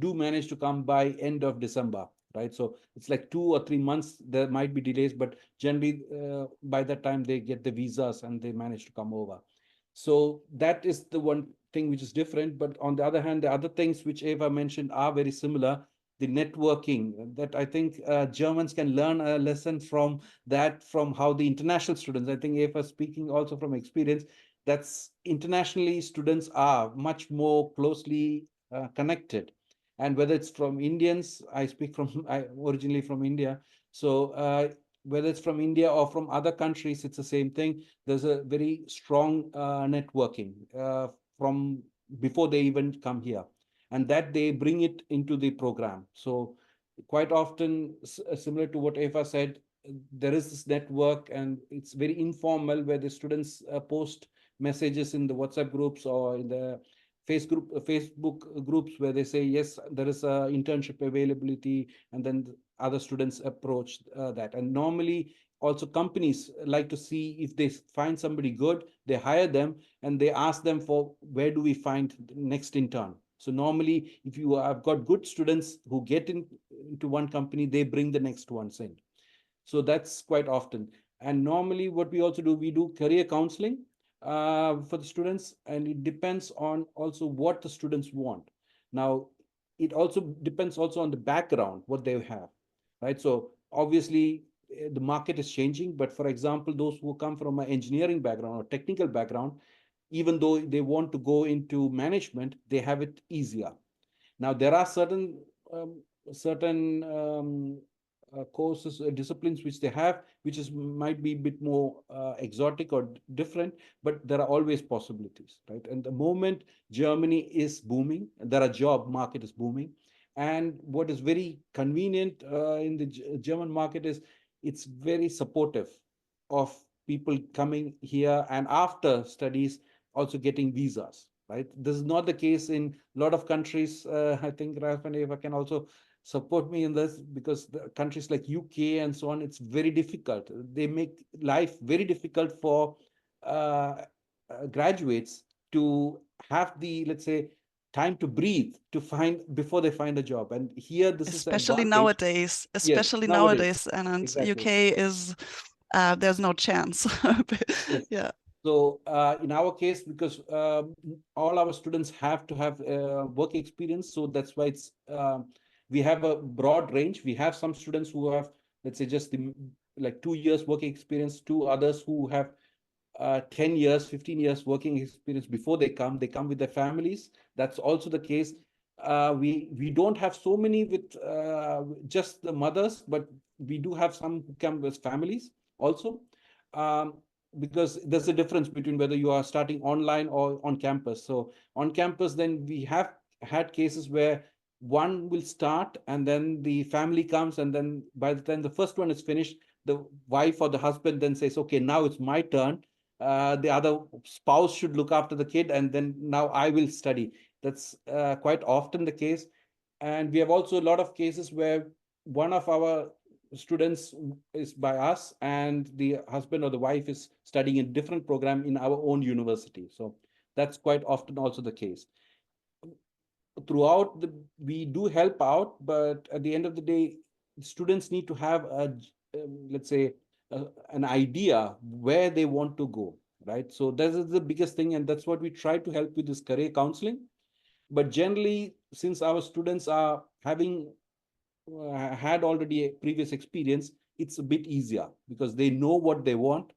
C: do manage to come by end of December, right? So it's like 2 or 3 months. There might be delays, but generally by that time they get the visas and they manage to come over. So that is the one thing which is different. But on the other hand, the other things which Eva mentioned are very similar. The networking that I think Germans can learn a lesson from that, from how the international students, I think Eva speaking also from experience, that's internationally students are much more closely connected. And whether it's from Indians, I speak from, I originally from India. So whether it's from India or from other countries, it's the same thing. There's a very strong networking from before they even come here, and that they bring it into the program. So quite often, similar to what Eva said, there is this network and it's very informal where the students post messages in the WhatsApp groups or in the Facebook groups where they say, yes, there is a internship availability, and then other students approach that. And normally also companies like to see if they find somebody good, they hire them and they ask them for where do we find the next intern. So normally if you have got good students who get into one company, they bring the next ones in. So that's quite often. And normally what we also do, we do career counseling for the students, and it depends on also what the students want. Now, it also depends also on the background, what they have, right? So obviously the market is changing, but for example, those who come from an engineering background or technical background, even though they want to go into management, they have it easier. Now, there are certain courses, disciplines which they have, which might be a bit more exotic or different, but there are always possibilities, right? And the moment Germany is booming, the job market is booming, and what is very convenient in the German market is it's very supportive of people coming here and after studies also getting visas, right? This is not the case in a lot of countries. I think Ralph and Eva can also support me in this, because the countries like UK and so on, it's very difficult. They make life very difficult for graduates to have the, let's say, time to breathe to find before they find a job. And here this is the
D: Especially
C: advantage.
D: nowadays,
C: Yes, nowadays.
D: and
C: Exactly.
D: UK is there's no chance.
C: Yes.
D: Yeah.
C: So in our case, because all our students have to have work experience, so that's why it's we have a broad range. We have some students who have, let's say, just like 2 years working experience, two others who have 10 years, 15 years working experience before they come. They come with their families. That's also the case. We don't have so many with just the mothers, but we do have some who come with families also. Because there's a difference between whether you are starting online or on campus. So on campus, then we have had cases where one will start and then the family comes, and then by the time the first one is finished, the wife or the husband then says, okay, now it's my turn. The other spouse should look after the kid, and then now I will study. That's quite often the case. And we have also a lot of cases where one of our students is by us and the husband or the wife is studying a different program in our own university. So that's quite often also the case. Throughout we do help out, but at the end of the day, students need to have a let's say an idea where they want to go, right? So that is the biggest thing, and that's what we try to help with this career counseling. But generally, since our students are having had already a previous experience, it's a bit easier because they know what they want.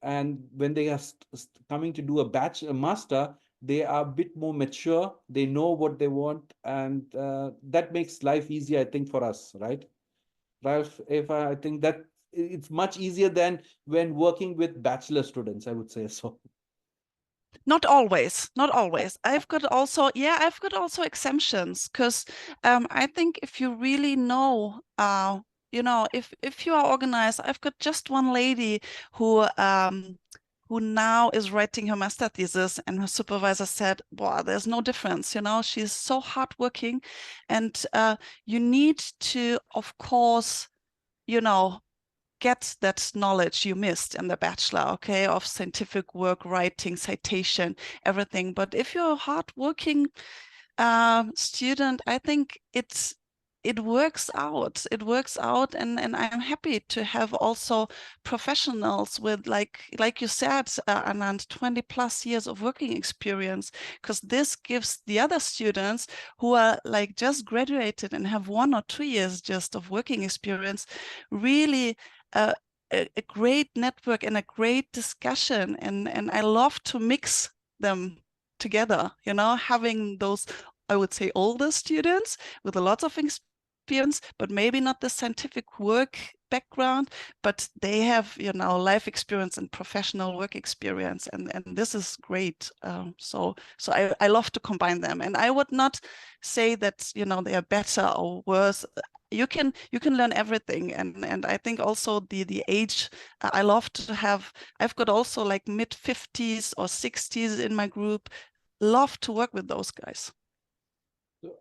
C: And when they are coming to do a master, they are a bit more mature, they know what they want, and that makes life easier, I think, for us, right? Ralph, if I think that it's much easier than when working with bachelor students, I would say so.
D: Not always, not always. I've got also exemptions, because I think if you really know, if you are organized, I've got just one lady who now is writing her master thesis, and her supervisor said, "Wow, there's no difference. She's so hardworking, and you need to, of course, get that knowledge you missed in the bachelor, okay, of scientific work, writing, citation, everything. But if you're a hardworking student, I think it works out. It works out, and I'm happy to have also professionals with, like you said, Anand, 20 plus years of working experience, because this gives the other students who are like just graduated and have 1 or 2 years just of working experience really a great network and a great discussion, and I love to mix them together, having those, I would say, older students with a lot of experience, but maybe not the scientific work background, but they have, life experience and professional work experience, and this is great. So I love to combine them, and I would not say that, they are better or worse. You can learn everything, and I think also the age, I love to have. I've got also like mid 50s or 60s in my group. Love to work with those guys.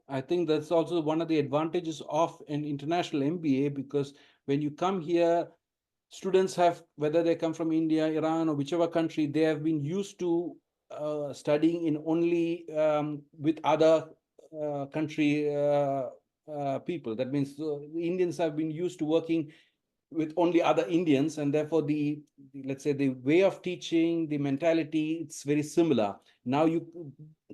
C: I think that's also one of the advantages of an international MBA, because when you come here, students have, whether they come from India, Iran, or whichever country, they have been used to studying in only with other country people. That means the Indians have been used to working with only other Indians, and therefore let's say the way of teaching, the mentality, it's very similar. Now you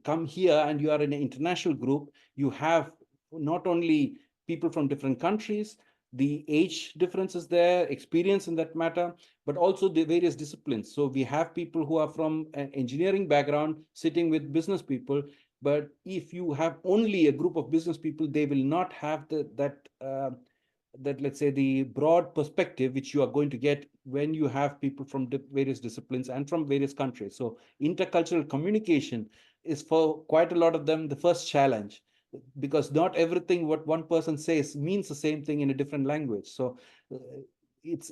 C: come here and you are in an international group, you have not only people from different countries, the age difference is there, experience in that matter, but also the various disciplines. So we have people who are from an engineering background sitting with business people, but if you have only a group of business people, they will not have that, let's say, the broad perspective which you are going to get when you have people from various disciplines and from various countries. So intercultural communication is, for quite a lot of them, the first challenge, because not everything what one person says means the same thing in a different language. So it's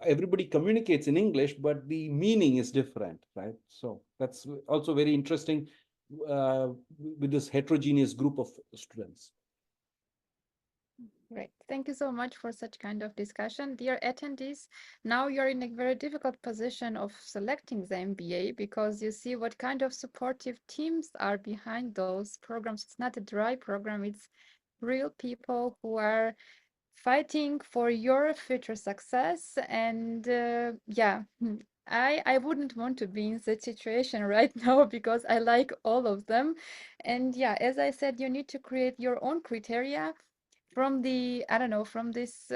C: everybody communicates in English, but the meaning is different, right? So that's also very interesting with this heterogeneous group of students.
A: Great. Thank you so much for such kind of discussion. Dear attendees, now you're in a very difficult position of selecting the MBA, because you see what kind of supportive teams are behind those programs. It's not a dry program, it's real people who are fighting for your future success. And yeah, I wouldn't want to be in that situation right now, because I like all of them. And yeah, as I said, you need to create your own criteria from the, I don't know, from this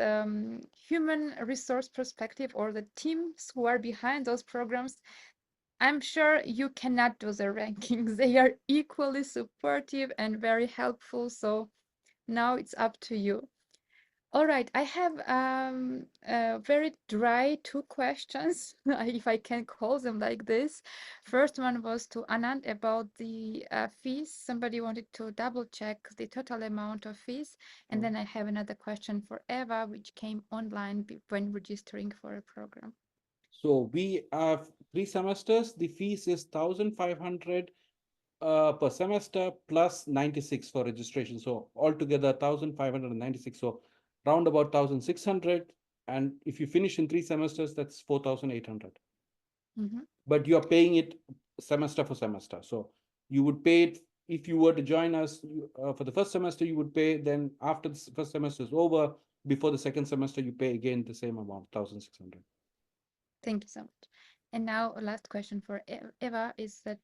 A: human resource perspective, or the teams who are behind those programs. I'm sure you cannot do the rankings. They are equally supportive and very helpful. So now it's up to you. All right, I have very dry 2 questions, if I can call them like this. First one was to Anand about the fees. Somebody wanted to double check the total amount of fees. And then I have another question for Eva, which came online when registering for a program.
C: So we have 3 semesters. The fees is 1,500 per semester plus 96 for registration. So altogether 1,596. So round about 1,600. And if you finish in 3 semesters, that's 4,800. But you are paying it semester for semester. So you would pay it if you were to join us for the first semester, you would pay. Then after the first semester is over, before the second semester, you pay again the same amount, 1,600.
A: Thank you so much. And now a last question for Eva is that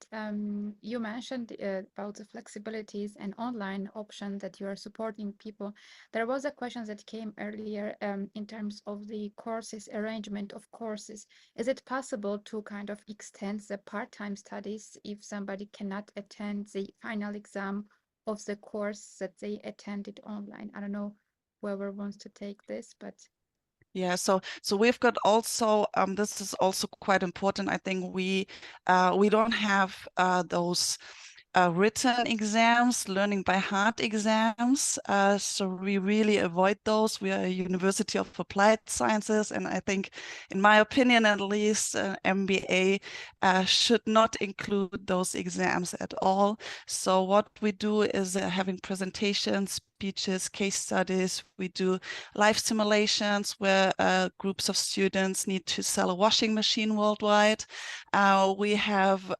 A: you mentioned about the flexibilities and online option that you are supporting people. There was a question that came earlier in terms of the courses, arrangement of courses. Is it possible to kind of extend the part-time studies if somebody cannot attend the final exam of the course that they attended online? I don't know whoever wants to take this, but
D: yeah, so we've got also this is also quite important. I think we don't have those written exams, learning by heart exams. So we really avoid those. We are a University of Applied Sciences, and I think, in my opinion at least, MBA should not include those exams at all. So what we do is having presentations, speeches, case studies. We do live simulations where groups of students need to sell a washing machine worldwide. We have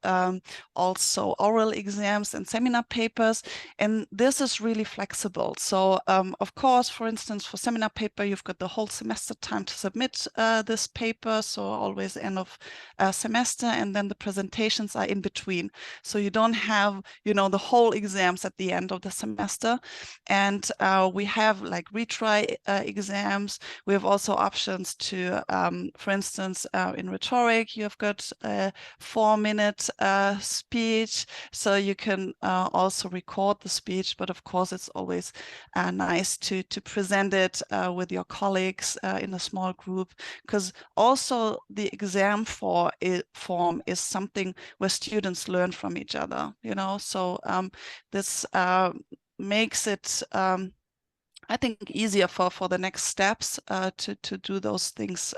D: also oral exams and seminar papers, and this is really flexible. So of course, for instance, for seminar paper, you've got the whole semester time to submit this paper, so always end of semester, and then the presentations are in between. So you don't have, you know, the whole exams at the end of the semester. And we have like retry exams. We have also options to, for instance, in rhetoric, you have got a 4-minute speech, so you can also record the speech, but of course it's always nice to present it with your colleagues in a small group, because also the exam form is something where students learn from each other, you know, so this makes it I think easier for the next steps to do those things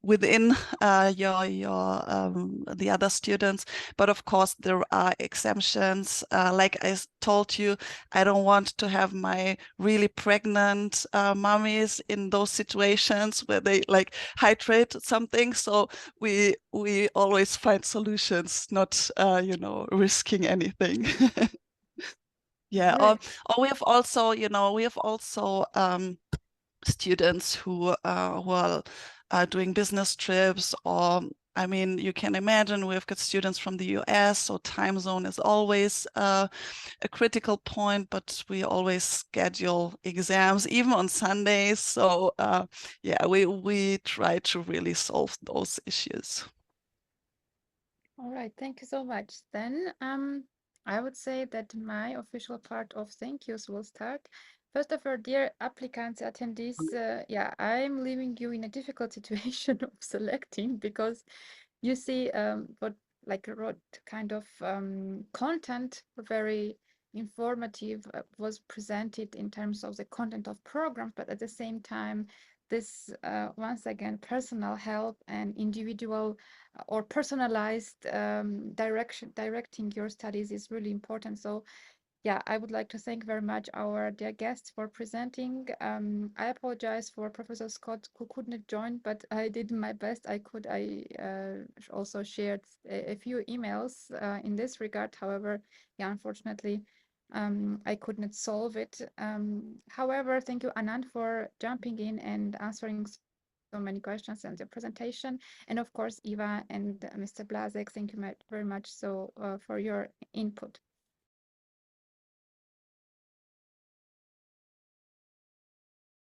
D: within the other students. But of course there are exemptions. Like I told you, I don't want to have my really pregnant mummies in those situations where they like hydrate something. So we always find solutions, not you know, risking anything. Yeah,
A: right.
D: or we have also, you know, students who are doing business trips, or I mean, you can imagine we've got students from the US, so time zone is always a critical point, but we always schedule exams even on Sundays. So yeah, we try to really solve those issues.
A: All right, thank you so much. Then I would say that my official part of thank yous will start. First of all, dear applicants, attendees, yeah, I'm leaving you in a difficult situation of selecting, because you see what kind of content, very informative, was presented in terms of the content of programs, but at the same time, this once again personal help and individual or personalized directing your studies is really important. So yeah, I would like to thank very much our dear guests for presenting. I apologize for Professor Scott who couldn't join, but I did my best I could. I also shared a few emails in this regard. However, yeah, unfortunately, I could not solve it. However, thank you, Anand, for jumping in and answering so many questions and the presentation. And of course, Eva and Mr. Blazek, thank you very much for your input.